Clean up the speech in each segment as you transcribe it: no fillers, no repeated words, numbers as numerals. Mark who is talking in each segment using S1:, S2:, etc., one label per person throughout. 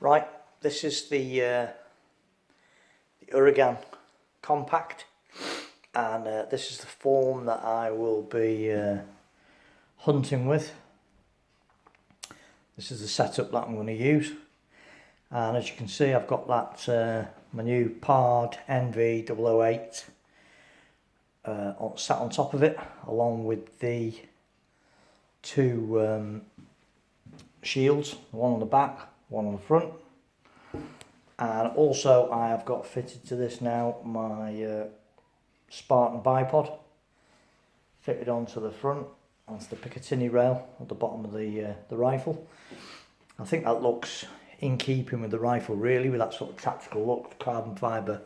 S1: Right, this is the Uragan compact, and this is the form that I will be hunting with. This is the setup that I'm going to use, and as you can see I've got that my new Bipod NV008 sat on top of it, along with the two shields, one on the back, one on the front. And also I have got fitted to this now my Spartan Bipod, fitted onto the front, onto the Picatinny rail at the bottom of the rifle. I think that looks in keeping with the rifle really, with that sort of tactical look, the carbon fibre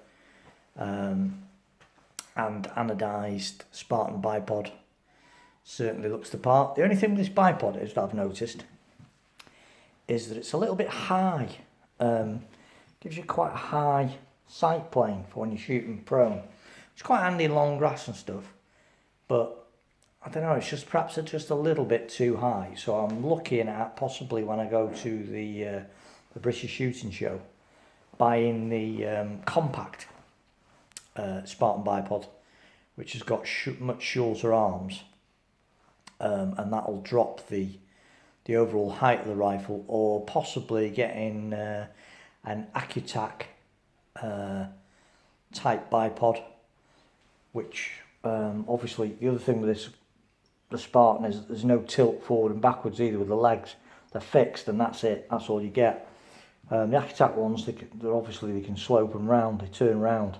S1: and anodised Spartan Bipod certainly looks the part. The only thing with this Bipod is that I've noticed is that it's a little bit high. Gives you quite a high sight plane for when you're shooting prone. It's quite handy in long grass and stuff, but I don't know, it's just perhaps just a little bit too high. So I'm looking at possibly when I go to the British Shooting Show, buying the compact Spartan Bipod, which has got much shorter arms, and that'll drop the overall height of the rifle, or possibly getting an Accutac type bipod, which obviously the other thing with the Spartan is there's no tilt forward and backwards either with the legs. They're fixed and that's it, that's all you get. The Accutac ones, they're obviously they can slope them round, they turn round,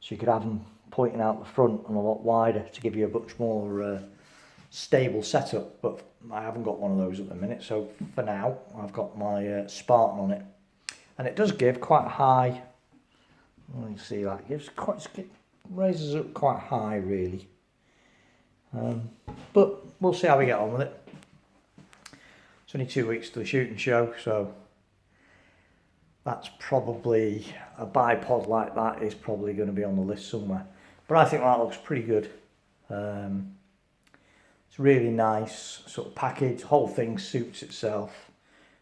S1: so you could have them pointing out the front and a lot wider to give you a much more stable setup, but I haven't got one of those at the minute, so for now I've got my Spartan on it. And it does give quite a high, let me see, that it raises up quite high really. But we'll see how we get on with it. It's only 2 weeks to the shooting show, so that's probably, a bipod like that is probably going to be on the list somewhere. But I think that looks pretty good. It's really nice sort of package, the whole thing suits itself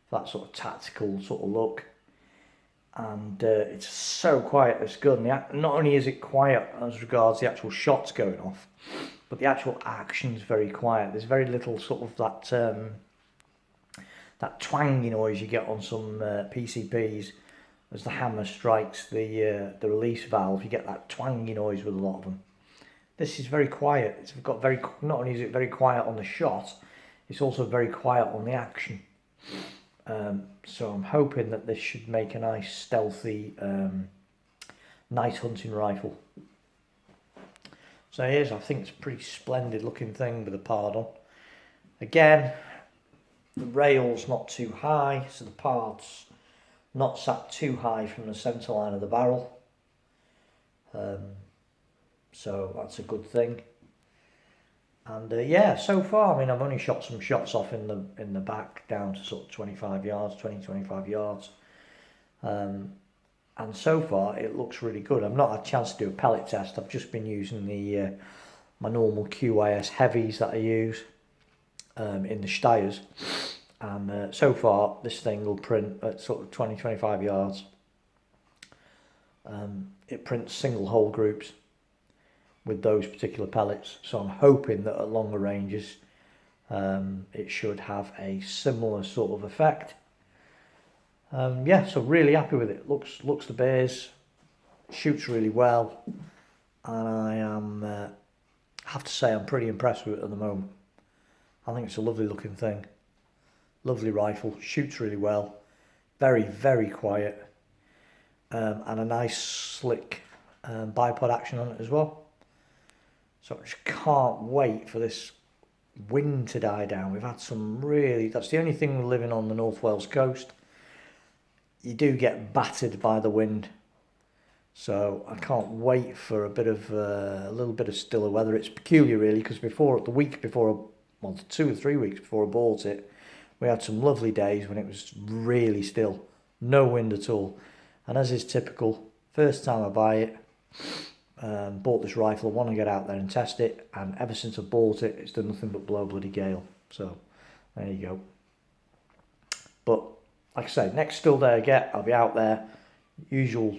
S1: for that sort of tactical sort of look. And it's so quiet, this gun. Not only is it quiet as regards the actual shots going off, but the actual action's very quiet. There's very little sort of that twangy noise you get on some PCPs as the hammer strikes the release valve. You get that twangy noise with a lot of them. This is very quiet. It's got not only is it very quiet on the shot, it's also very quiet on the action. So I'm hoping that this should make a nice stealthy night hunting rifle. So here's, I think it's a pretty splendid looking thing with a Bipod on. Again, the rail's not too high, so the Bipod's not sat too high from the centre line of the barrel. So that's a good thing. And yeah, so far, I mean, I've only shot some shots off in the back down to sort of 25 yards, 20-25 yards. And so far, it looks really good. I've not had a chance to do a pellet test. I've just been using my normal QYS heavies that I use in the Steyrs. And so far, this thing will print at sort of 20-25 yards. It prints single hole groups with those particular pellets, so I'm hoping that at longer ranges it should have a similar sort of effect. Yeah, so really happy with it. Looks the bears, shoots really well, and I have to say I'm pretty impressed with it at the moment. I think it's a lovely looking thing, lovely rifle, shoots really well, very, very quiet, and a nice slick bipod action on it as well. So I just can't wait for this wind to die down. We've had some really, that's the only thing living on the North Wales coast. You do get battered by the wind. So I can't wait for a little bit of stiller weather. It's peculiar really, because the week before, well, 2 or 3 weeks before I bought it, we had some lovely days when it was really still, no wind at all. And as is typical, first time I buy it, bought this rifle, I want to get out there and test it, and ever since I bought it, it's done nothing but blow bloody gale. So there you go. But like I say, next still day I get, I'll be out there. Usual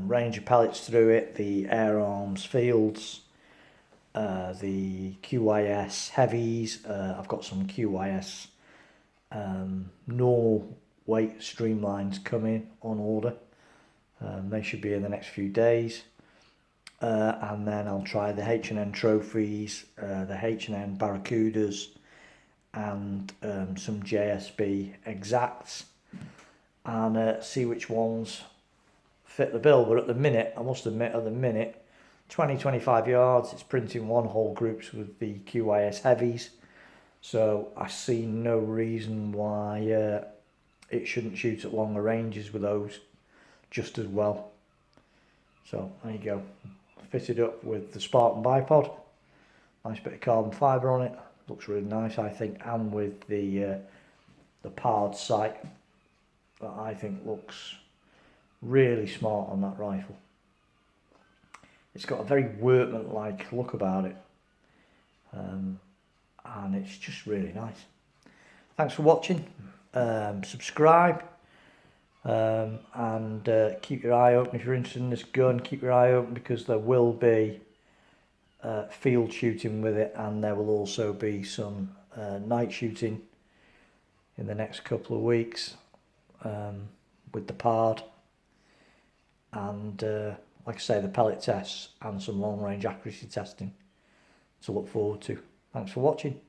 S1: range of pellets through it, the Air Arms Fields, the QYS Heavies. I've got some QYS normal weight streamlines coming on order. They should be in the next few days. And then I'll try the H&N Trophies, the H&N Barracudas, and some JSB Exacts, and see which ones fit the bill. But at the minute, I must admit, 20-25 yards, it's printing one hole groups with the QYS Heavies, so I see no reason why it shouldn't shoot at longer ranges with those just as well. So there you go, fitted up with the Spartan Bipod, nice bit of carbon fibre on it, looks really nice I think, and with the PARD sight that I think looks really smart on that rifle. It's got a very workman-like look about it, and it's just really nice. Thanks for watching. Subscribe, and keep your eye open if you're interested in this gun. Keep your eye open because there will be field shooting with it, and there will also be some night shooting in the next couple of weeks with the PARD, and like I say, the pellet tests and some long range accuracy testing to look forward to. Thanks for watching.